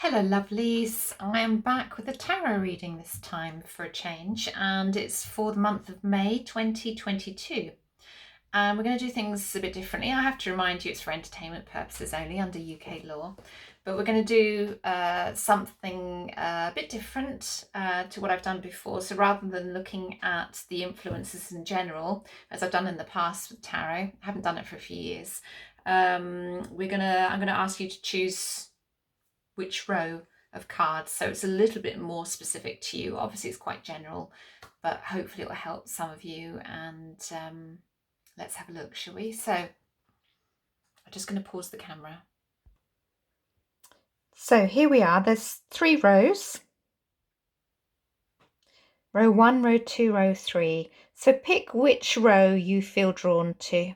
Hello lovelies, I am back with a tarot reading this time for a change, and it's for the month of May 2022. And we're going to do things a bit differently. I have to remind you it's for entertainment purposes only under UK law, but we're going to do something a bit different to what I've done before. So rather than looking at the influences in general, as I've done in the past with tarot, I haven't done it for a few years, I'm going to ask you to choose which row of cards, so it's a little bit more specific to you. Obviously it's quite general, but hopefully it will help some of you. And let's have a look, shall we? So I'm just going to pause the camera. So here we are, there's 3 rows. Row 1, row 2, row 3. So pick which row you feel drawn to.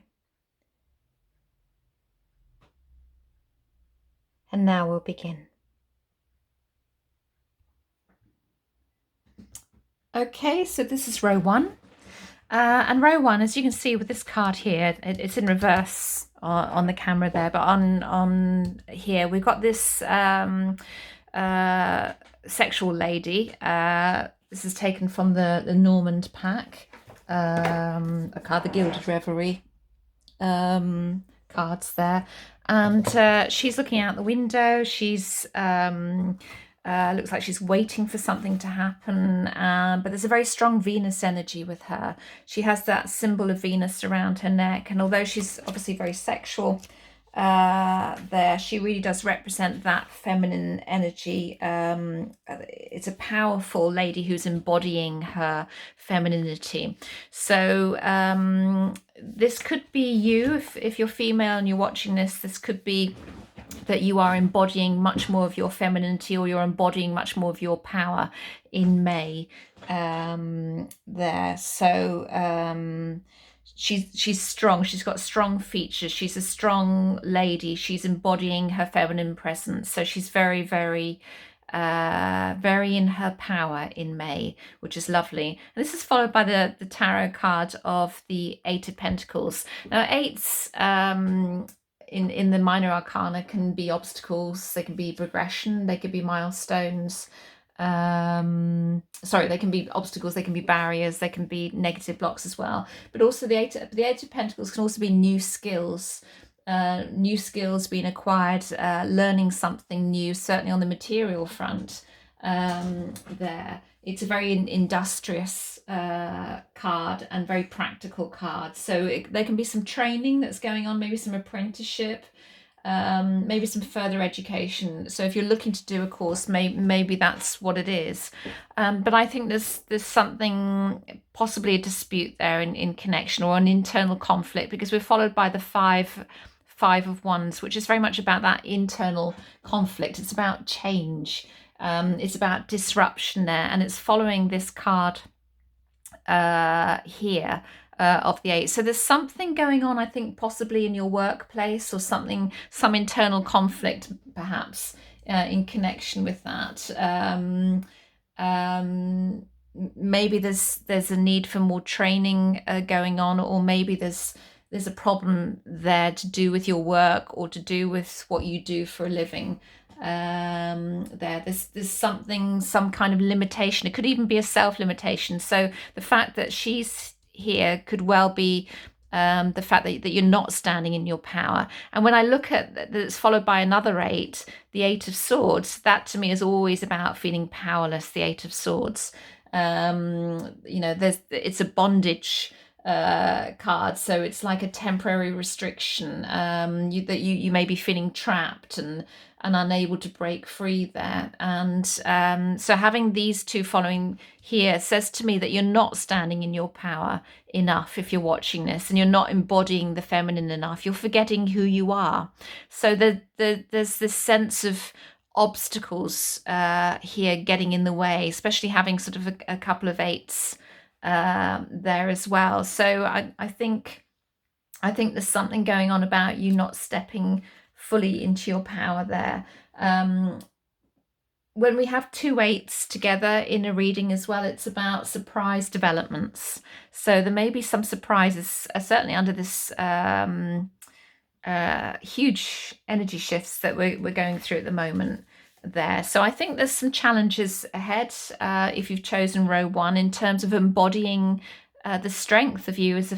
And now we'll begin. Okay, so this is row 1. And row 1, as you can see with this card here, it's in reverse on the camera there, but on here we've got this sexual lady. This is taken from the Normand pack, a card, the Gilded Reverie cards there. And she's looking out the window. She's looks like she's waiting for something to happen, but there's a very strong Venus energy with her. She has that symbol of Venus around her neck, and although she's obviously very sexual there, she really does represent that feminine energy. It's a powerful lady who's embodying her femininity. So this could be you. If you're female and you're watching this could be that you are embodying much more of your femininity, or you're embodying much more of your power in May there. So she's strong. She's got strong features. She's a strong lady. She's embodying her feminine presence. So she's very, very in her power in May, which is lovely. And this is followed by the tarot card of the Eight of Pentacles. Now, eights in the minor arcana can be obstacles, they can be progression, they could be milestones. Sorry, they can be obstacles, they can be barriers, they can be negative blocks as well. But also the eight of Pentacles can also be new skills being acquired, learning something new, certainly on the material front there. It's a very industrious card and very practical card. So there can be some training that's going on, maybe some apprenticeship, maybe some further education. So if you're looking to do a course, maybe that's what it is. But I think there's something, possibly a dispute there in connection, or an internal conflict, because we're followed by the five of Wands, which is very much about that internal conflict. It's about change. It's about disruption there, and it's following this card here of the 8. So there's something going on, I think, possibly in your workplace, or some internal conflict perhaps in connection with that. Maybe there's a need for more training going on, or maybe there's a problem there to do with your work, or to do with what you do for a living. There's something, some kind of limitation. It could even be a self-limitation. So the fact that she's here could well be the fact that you're not standing in your power. And when I look at that, it's followed by another 8, the 8 of Swords, that to me is always about feeling powerless. The 8 of Swords, it's a bondage card, so it's like a temporary restriction, that you may be feeling trapped and unable to break free there. And so having these two following here says to me that you're not standing in your power enough if you're watching this, and you're not embodying the feminine enough. You're forgetting who you are. So there's this sense of obstacles here getting in the way, especially having sort of a couple of 8s there as well. So I think there's something going on about you not stepping fully into your power there. When we have 2 8s together in a reading as well, it's about surprise developments. So there may be some surprises, certainly under this huge energy shifts that we're going through at the moment. there. So I think there's some challenges ahead if you've chosen row 1 in terms of embodying the strength of you as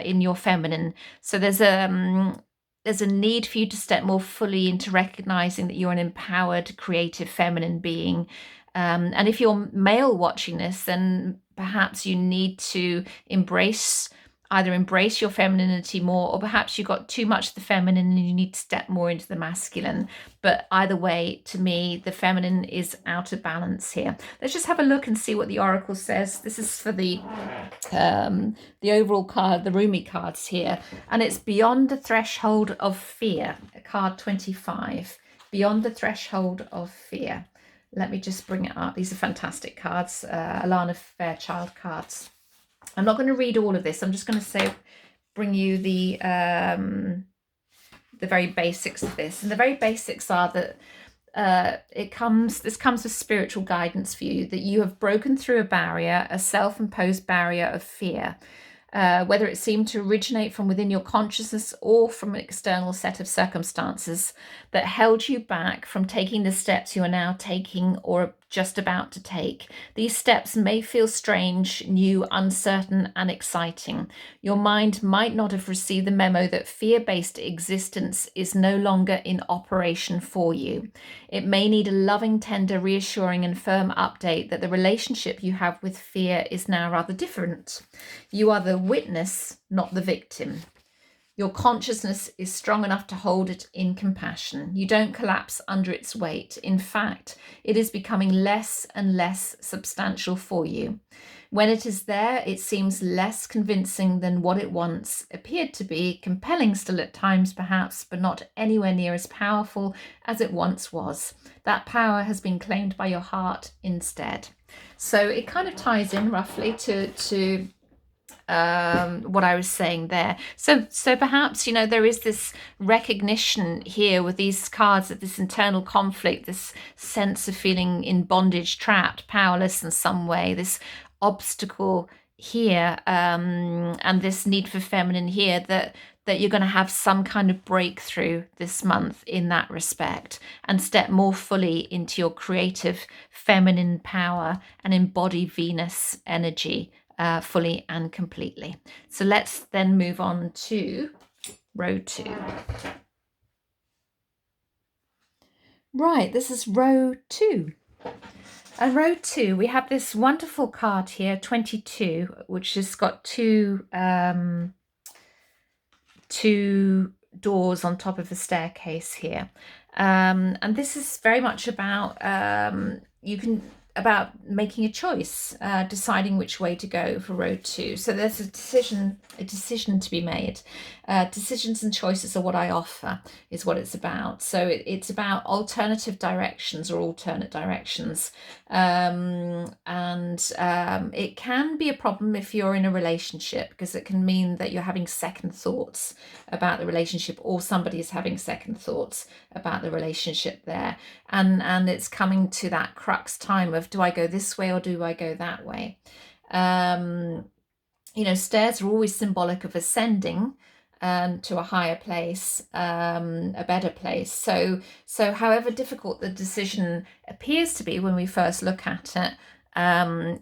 in your feminine. So there's a need for you to step more fully into recognizing that you're an empowered, creative, feminine being. And if you're male watching this, then perhaps you need to either embrace your femininity more, or perhaps you got too much of the feminine and you need to step more into the masculine. But either way, to me, the feminine is out of balance here. Let's just have a look and see what the oracle says. This is for the overall card, the Rumi cards here, and it's beyond the threshold of fear. Card 25, beyond the threshold of fear. Let me just bring it up. These are fantastic cards, Alana Fairchild cards. I'm not going to read all of this. I'm just going to bring you the very basics of this. And the very basics are that this comes with spiritual guidance for you, that you have broken through a barrier, a self-imposed barrier of fear, whether it seemed to originate from within your consciousness or from an external set of circumstances that held you back from taking the steps you are now taking or just about to take. These steps may feel strange, new, uncertain, and exciting. Your mind might not have received the memo that fear-based existence is no longer in operation for you. It may need a loving, tender, reassuring, and firm update that the relationship you have with fear is now rather different. You are the witness, not the victim. Your consciousness is strong enough to hold it in compassion. You don't collapse under its weight. In fact, it is becoming less and less substantial for you. When it is there, it seems less convincing than what it once appeared to be, compelling still at times perhaps, but not anywhere near as powerful as it once was. That power has been claimed by your heart instead. So it kind of ties in roughly to what I was saying there. So perhaps, there is this recognition here with these cards of this internal conflict, this sense of feeling in bondage, trapped, powerless in some way, this obstacle here, and this need for feminine here, that you're going to have some kind of breakthrough this month in that respect and step more fully into your creative feminine power and embody Venus energy fully and completely. So let's then move on to row 2. Right, this is row 2. And row 2, we have this wonderful card here, 22, which has got two doors on top of the staircase here. And this is very much about about making a choice, deciding which way to go for row 2. So there's a decision to be made. Decisions and choices are what I offer, is what it's about. So it's about alternative directions or alternate directions. And it can be a problem if you're in a relationship, because it can mean that you're having second thoughts about the relationship, or somebody is having second thoughts about the relationship there. And it's coming to that crux time of, do I go this way or do I go that way? Stairs are always symbolic of ascending to a higher place, a better place. So however difficult the decision appears to be when we first look at it,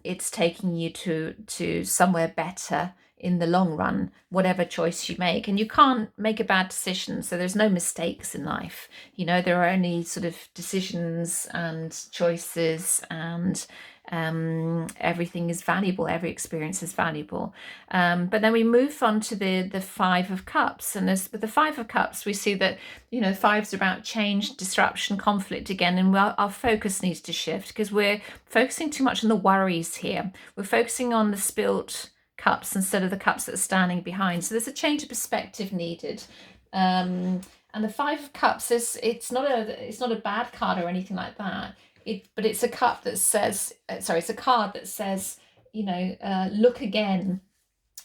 it's taking you to somewhere better in the long run, whatever choice you make. And you can't make a bad decision, so there's no mistakes in life. There are only sort of decisions and choices, and everything is valuable, every experience is valuable. But then we move on to the 5 of Cups, and with the 5 of Cups we see that fives are about change, disruption, conflict again, and our focus needs to shift, because we're focusing too much on the worries here. We're focusing on the spilt cups instead of the cups that are standing behind. So there's a change of perspective needed. And the 5 of Cups it's not a bad card or anything like that. But it's a cup that says, it's a card that says, look again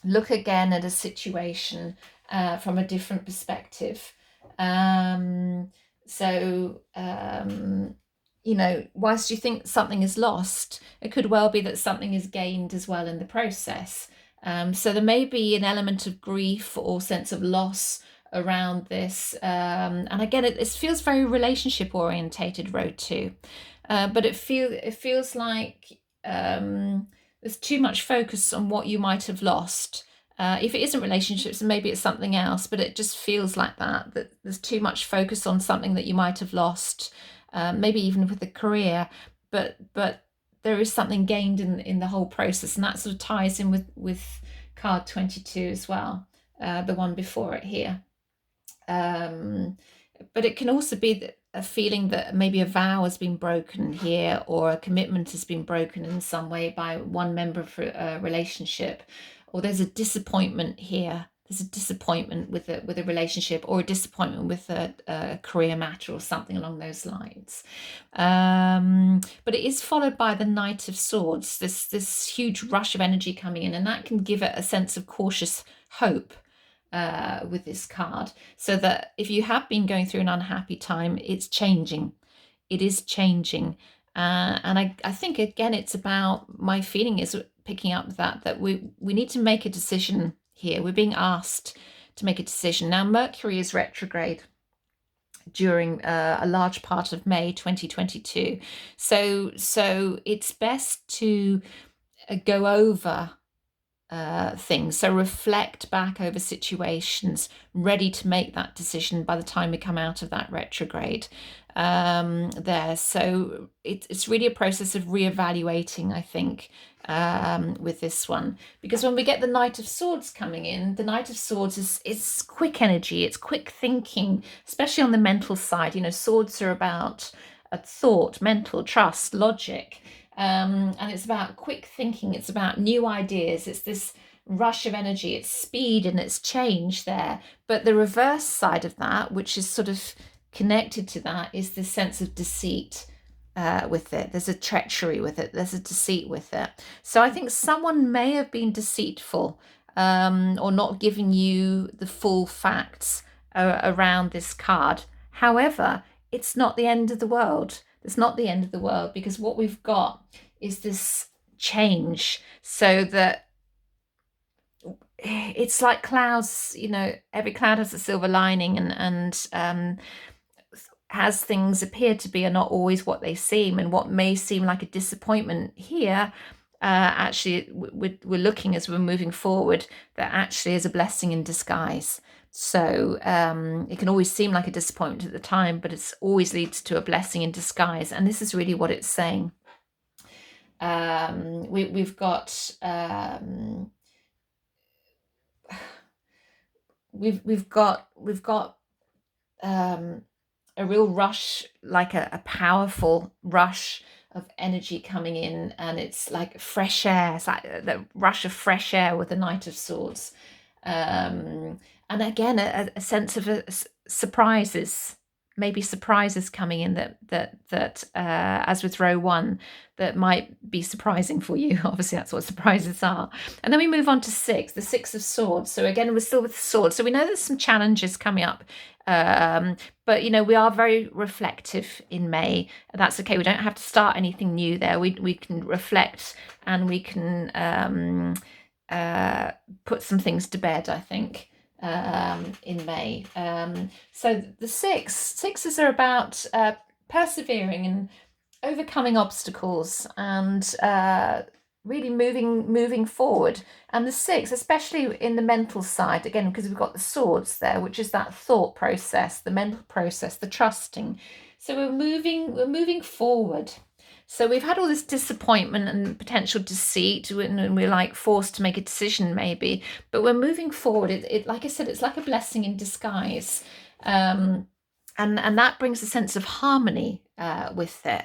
at a situation from a different perspective. Whilst you think something is lost, it could well be that something is gained as well in the process. So there may be an element of grief or sense of loss around this. And again, it feels very relationship orientated, row 2. But it feels like there's too much focus on what you might have lost. If it isn't relationships, then maybe it's something else, but it just feels like that there's too much focus on something that you might have lost, maybe even with a career, but there is something gained in the whole process, and that sort of ties in with card 22 as well, the one before it here. But it can also be a feeling that maybe a vow has been broken here, or a commitment has been broken in some way by one member of a relationship, or there's a disappointment here. There's a disappointment with a relationship, or a disappointment with a career matter, or something along those lines. But it is followed by the Knight of Swords, this huge rush of energy coming in, and that can give it a sense of cautious hope. With this card, so that if you have been going through an unhappy time, it's changing. It is changing. And I think, again, it's about, my feeling is picking up that we need to make a decision here. We're being asked to make a decision. Now, Mercury is retrograde during a large part of May 2022. So it's best to go over things. So reflect back over situations, ready to make that decision by the time we come out of that retrograde there. So it's really a process of reevaluating, I think, with this one, because when we get the Knight of Swords coming in, the Knight of Swords is quick energy, it's quick thinking, especially on the mental side. Swords are about a thought, mental, trust, logic. And it's about quick thinking, it's about new ideas, it's this rush of energy, it's speed and it's change there. But the reverse side of that, which is sort of connected to that, is this sense of deceit with it. There's a treachery with it, there's a deceit with it. So I think someone may have been deceitful, or not giving you the full facts around this card. However, it's not the end of the world. It's not the end of the world, because what we've got is this change, so that it's like clouds. Every cloud has a silver lining, and as things appear to be are not always what they seem, and what may seem like a disappointment here, actually we're looking, as we're moving forward, that actually is a blessing in disguise. So it can always seem like a disappointment at the time, but it always leads to a blessing in disguise. And this is really what it's saying. We've got a real rush, like a powerful rush of energy coming in, and it's like fresh air. It's like the rush of fresh air with the Knight of Swords. And again, a sense of surprises, maybe surprises coming in that as with row 1, that might be surprising for you. Obviously, that's what surprises are. And then we move on to 6, the 6 of Swords. So again, we're still with swords. So we know there's some challenges coming up. But we are very reflective in May. That's okay. We don't have to start anything new there. We can reflect, and we can put some things to bed, I think, in May. So the sixes are about persevering and overcoming obstacles, and really moving forward. And the 6, especially in the mental side, again, because we've got the swords there, which is that thought process, the mental process, the trusting. So we're moving forward. So we've had all this disappointment and potential deceit, and we're like forced to make a decision maybe, but we're moving forward. It like I said, it's like a blessing in disguise. And that brings a sense of harmony with it.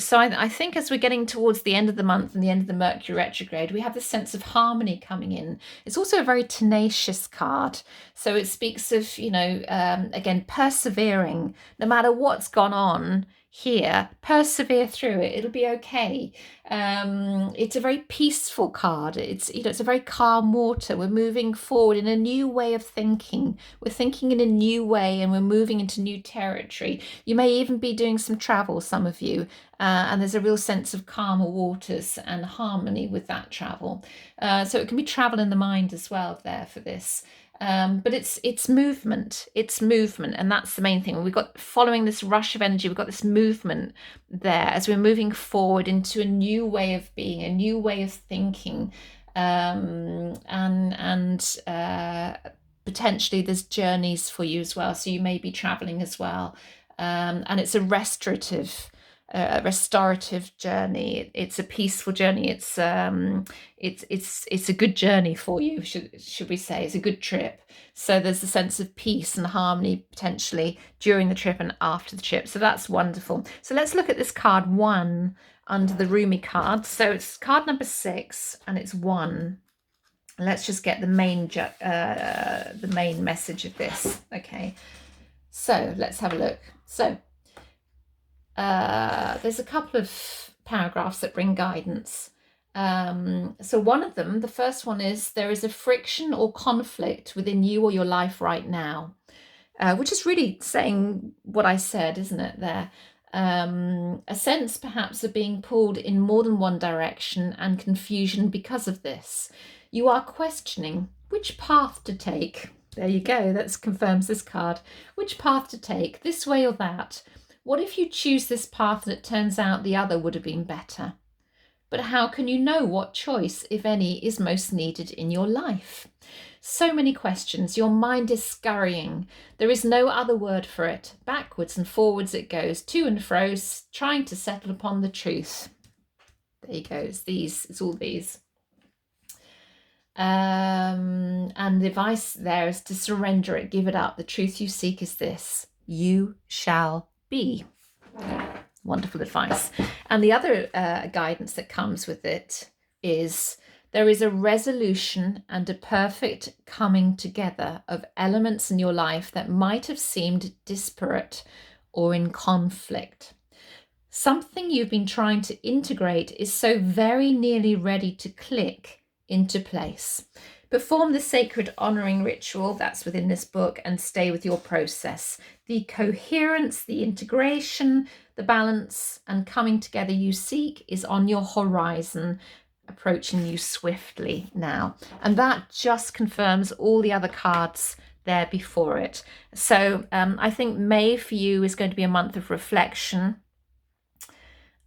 So I think as we're getting towards the end of the month and the end of the Mercury retrograde, we have this sense of harmony coming in. It's also a very tenacious card. So it speaks of, again, persevering. No matter what's gone on here, persevere through it. It'll be okay. It's a very peaceful card. It's a very calm water. We're moving forward in a new way of thinking. We're thinking in a new way, and we're moving into new territory. You may even be doing some travel, some of you, and there's a real sense of calmer waters and harmony with that travel. So it can be travel in the mind as well there for this. But it's movement. It's movement, and that's the main thing. We've got, following this rush of energy, we've got this movement there as we're moving forward into a new way of being, a new way of thinking, and potentially there's journeys for you as well. So you may be traveling as well, and it's a restorative journey. It's a peaceful journey. It's a good journey for you, should we say. It's a good trip. So there's a sense of peace and harmony potentially during the trip and after the trip. So that's wonderful. So let's look at this card 1 under the Rumi card. So it's card number 6 and it's 1. Let's just get the main message of this. Okay, so let's have a look. So there's a couple of paragraphs that bring guidance. So one of them, the first one is, there is a friction or conflict within you or your life right now, which is really saying what I said, isn't it, there? A sense perhaps of being pulled in more than one direction and confusion because of this. You are questioning which path to take. There you go, that confirms this card. Which path to take, this way or that? What if you choose this path and it turns out the other would have been better? But how can you know what choice, if any, is most needed in your life? So many questions. Your mind is scurrying. There is no other word for it. Backwards and forwards it goes, to and fro, trying to settle upon the truth. There you go. It's all these. And the advice there is to surrender it, give it up. The truth you seek is this: you shall be. Wonderful advice. And the other guidance that comes with it is, there is a resolution and a perfect coming together of elements in your life that might have seemed disparate or in conflict. Something you've been trying to integrate is so very nearly ready to click into place. Perform the sacred honoring ritual that's within this book and stay with your process. The coherence, the integration, the balance and coming together you seek is on your horizon, approaching you swiftly now. And that just confirms all the other cards there before it. So I think May for you is going to be a month of reflection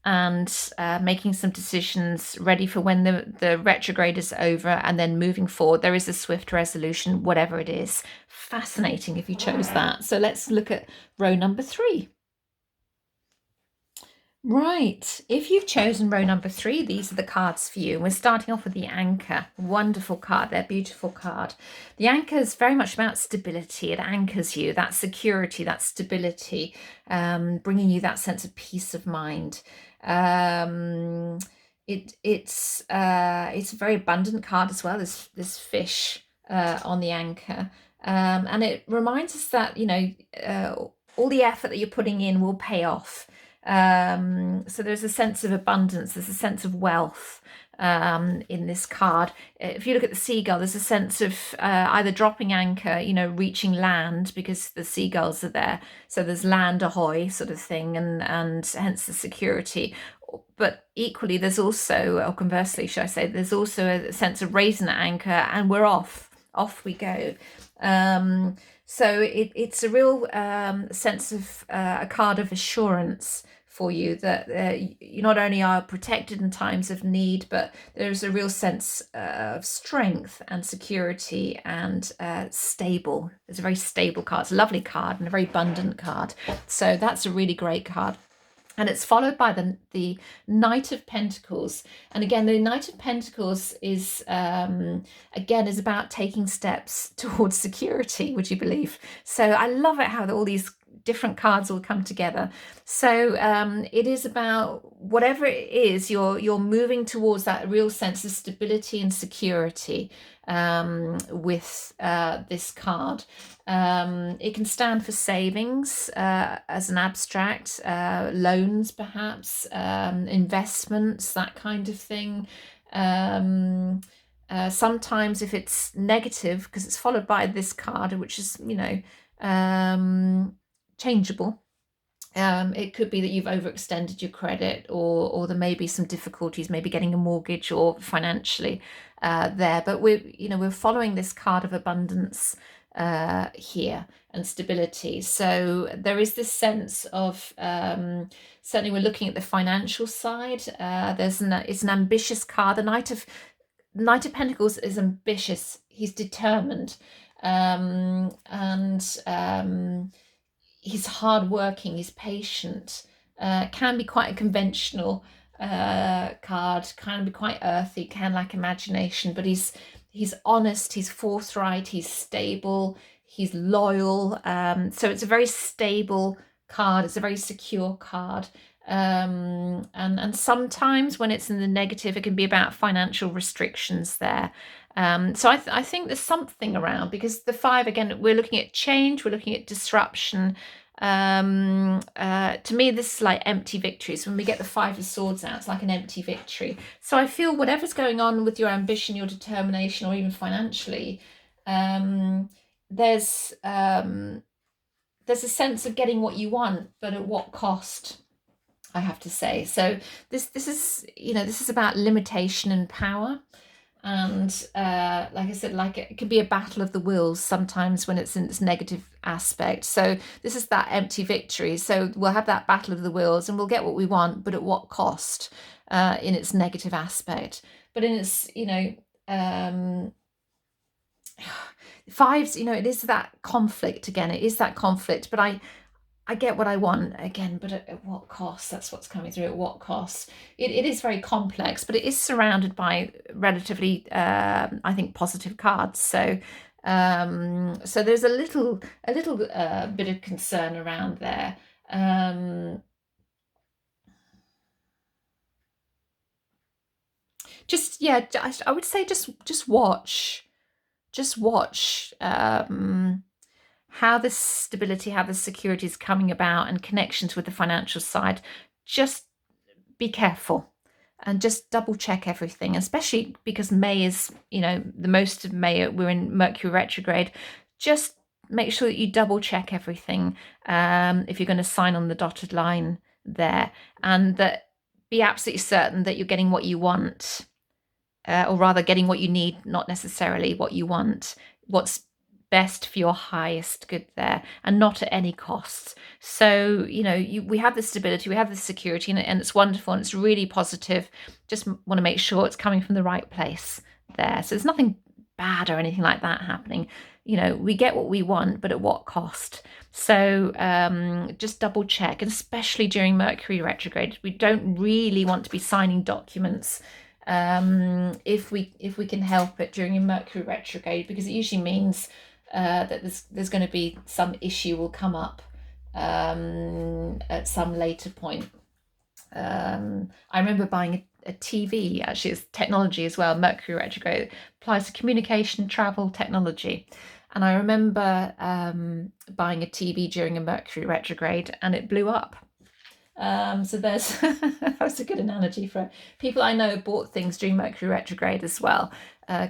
and making some decisions ready for when the retrograde is over, and then moving forward. There is a swift resolution, whatever it is. Fascinating if you chose that. So let's look at row number 3. Right, if you've chosen row number 3, these are the cards for you. We're starting off with the anchor. Wonderful card there, beautiful card. The anchor is very much about stability. It anchors you, that security, that stability, bringing you that sense of peace of mind. It's a very abundant card as well. There's this fish on the anchor, and it reminds us that, you know, all the effort that you're putting in will pay off. So there's a sense of abundance, there's a sense of wealth in this card. If you look at the seagull, there's a sense of either dropping anchor, you know, reaching land because the seagulls are there. So there's land ahoy sort of thing, and hence the security. But equally, there's also, or conversely, should I say, there's also a sense of raising the anchor and we're off we go. So it's a real sense of a card of assurance for you that you not only are protected in times of need, but there's a real sense of strength and security and stable. It's a very stable card. It's a lovely card and a very abundant card. So that's a really great card. And it's followed by the Knight of Pentacles. And again, the Knight of Pentacles is, again, is about taking steps towards security, would you believe? So I love it how all these different cards all come together. So it is about whatever it is, you're moving towards that real sense of stability and security with this card. It can stand for savings as an abstract, loans perhaps, investments, that kind of thing. Sometimes if it's negative, because it's followed by this card, which is, you know, changeable. It could be that you've overextended your credit, or there may be some difficulties, maybe getting a mortgage or financially there. But we're following this card of abundance here, and stability. So there is this sense of certainly we're looking at the financial side. It's an ambitious card. The Knight of Pentacles is ambitious. He's determined, and he's hardworking, he's patient, can be quite a conventional card, can be quite earthy, can lack imagination, but he's honest, he's forthright, he's stable, he's loyal. So it's a very stable card, it's a very secure card. And sometimes when it's in the negative, it can be about financial restrictions there. So I think there's something around, because the 5, again, we're looking at change, we're looking at disruption. To me, this is like empty victories. When we get the 5 of Swords out, it's like an empty victory. So I feel whatever's going on with your ambition, your determination, or even financially, there's a sense of getting what you want, but at what cost, I have to say. So this is about limitation and power. And like I said, like it can be a battle of the wills sometimes when it's in its negative aspect. So this is that empty victory. So we'll have that battle of the wills and we'll get what we want, but at what cost in its negative aspect. But in its, fives, it is that conflict again. It is that conflict, but I get what I want again, but at what cost? That's what's coming through. At what cost? It is very complex, but it is surrounded by relatively, I think, positive cards. So, so there's a little bit of concern around there. I would say just watch, how the stability, how the security is coming about, and connections with the financial side. Just be careful and just double check everything, especially because May is, the most of May, we're in Mercury retrograde. Just make sure that you double check everything if you're going to sign on the dotted line there, and that be absolutely certain that you're getting what you want, or rather getting what you need, not necessarily what you want. What's best for your highest good there, and not at any cost. So we have the stability, we have the security, and it's wonderful, and it's really positive. Just want to make sure it's coming from the right place there. So there's nothing bad or anything like that happening. We get what we want, but at what cost? So just double check, and especially during Mercury retrograde, we don't really want to be signing documents if we can help it during a Mercury retrograde, because it usually means that there's going to be some issue will come up at some later point. I remember buying a TV, actually it's technology as well. Mercury retrograde applies to communication, travel, technology. And I remember buying a TV during a Mercury retrograde, and it blew up. So there's that's a good analogy for people I know bought things during Mercury retrograde as well.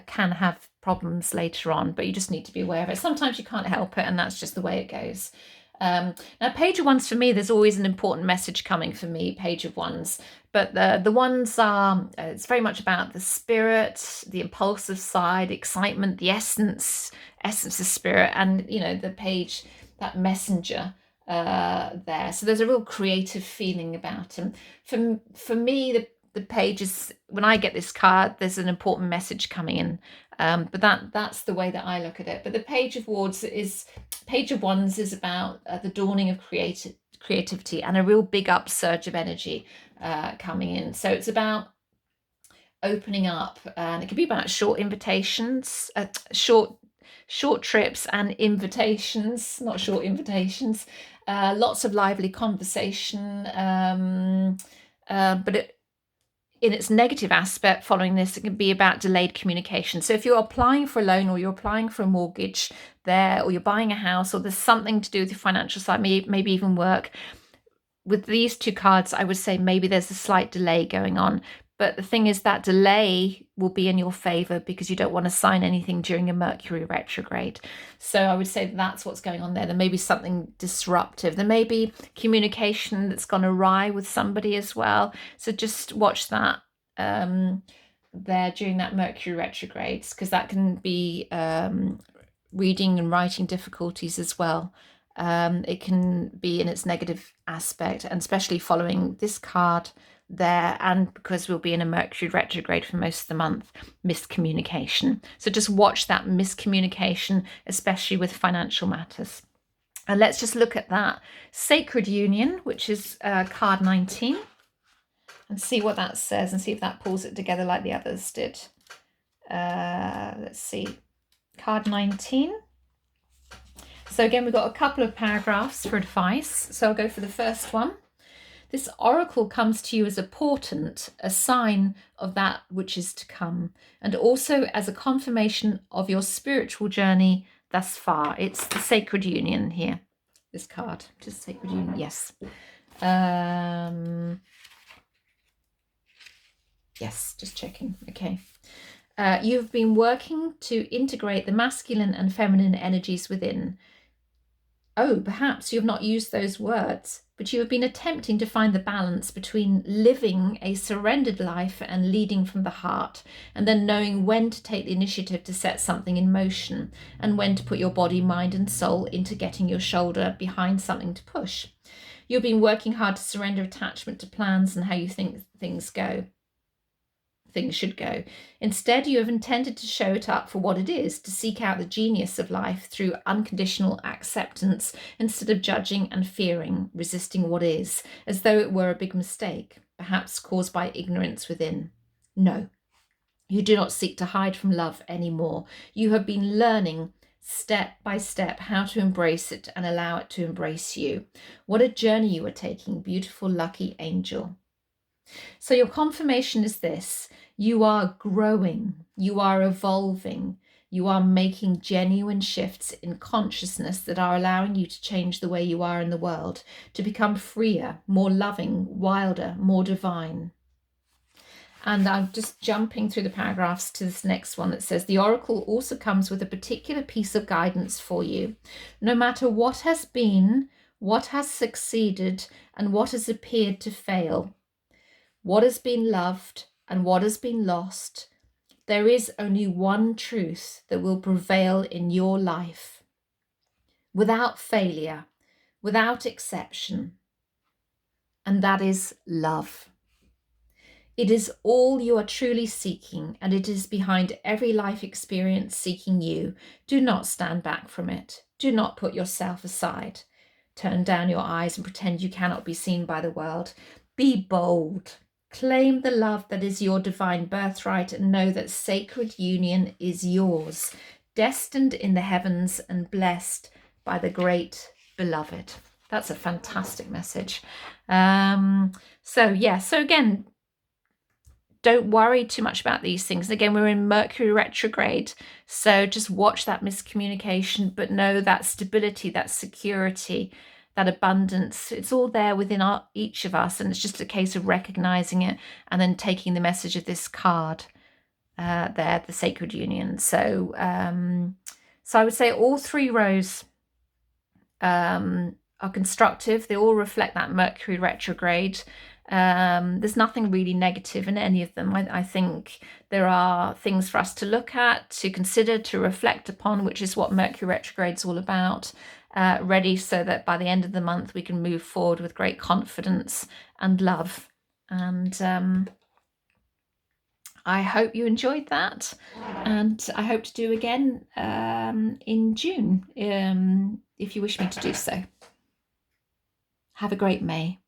Can have problems later on, but you just need to be aware of it. Sometimes you can't help it, and that's just the way it goes. Now, Page of Wands, for me, there's always an important message coming for me, Page of Wands. But the ones are, it's very much about the spirit, the impulsive side, excitement, the essence of spirit, and, the page, that messenger there. So there's a real creative feeling about him. For me, the pages, when I get this card, there's an important message coming in. But that's the way that I look at it. But the Page of Wands is about the dawning of creativity and a real big upsurge of energy coming in. So it's about opening up, and it can be about short invitations, short trips and invitations, not short invitations. Lots of lively conversation, but in its negative aspect following this, it can be about delayed communication. So if you're applying for a loan, or you're applying for a mortgage there, or you're buying a house, or there's something to do with the financial side, maybe even work, with these two cards, I would say maybe there's a slight delay going on. But the thing is that delay will be in your favor because you don't want to sign anything during a Mercury retrograde. So I would say that's what's going on there. There may be something disruptive. There may be communication that's gone awry with somebody as well. So just watch that there during that Mercury retrogrades, because that can be reading and writing difficulties as well. It can be in its negative aspect, and especially following this card there, and because we'll be in a Mercury retrograde for most of the month, miscommunication. So just watch that miscommunication, especially with financial matters. And let's just look at that Sacred Union, which is card 19, and see what that says, and see if that pulls it together like the others did. Let's see, card 19. So again, we've got a couple of paragraphs for advice. So I'll go for the first one. This oracle comes to you as a portent, a sign of that which is to come, and also as a confirmation of your spiritual journey thus far. It's the Sacred Union here, this card. Just Sacred Union, yes. Yes, just checking. Okay. You've been working to integrate the masculine and feminine energies within. Oh, perhaps you have not used those words, but you have been attempting to find the balance between living a surrendered life and leading from the heart, and then knowing when to take the initiative to set something in motion, and when to put your body, mind, and soul into getting your shoulder behind something to push. You've been working hard to surrender attachment to plans and how you think things should go. Instead, you have intended to show it up for what it is, to seek out the genius of life through unconditional acceptance instead of judging and fearing, resisting what is, as though it were a big mistake, perhaps caused by ignorance within. No, you do not seek to hide from love anymore. You have been learning step by step how to embrace it and allow it to embrace you. What a journey you are taking, beautiful, lucky angel. So your confirmation is this: you are growing, you are evolving, you are making genuine shifts in consciousness that are allowing you to change the way you are in the world, to become freer, more loving, wilder, more divine. And I'm just jumping through the paragraphs to this next one that says, the oracle also comes with a particular piece of guidance for you. No matter what has been, what has succeeded, and what has appeared to fail, what has been loved and what has been lost, there is only one truth that will prevail in your life, without failure, without exception, and that is love. It is all you are truly seeking, and it is behind every life experience seeking you. Do not stand back from it. Do not put yourself aside. Turn down your eyes and pretend you cannot be seen by the world. Be bold. Claim the love that is your divine birthright, and know that sacred union is yours, destined in the heavens and blessed by the great beloved. That's a fantastic message. So again, don't worry too much about these things. Again, we're in Mercury retrograde, so just watch that miscommunication, but know that stability, that security, that abundance, it's all there within each of us, and it's just a case of recognizing it and then taking the message of this card there, the Sacred Union. So I would say all three rows are constructive. They all reflect that Mercury retrograde. There's nothing really negative in any of them. I think there are things for us to look at, to consider, to reflect upon, which is what Mercury retrograde is all about. Ready so that by the end of the month we can move forward with great confidence and love. And I hope you enjoyed that, and I hope to do again in June if you wish me to do so. Have a great May.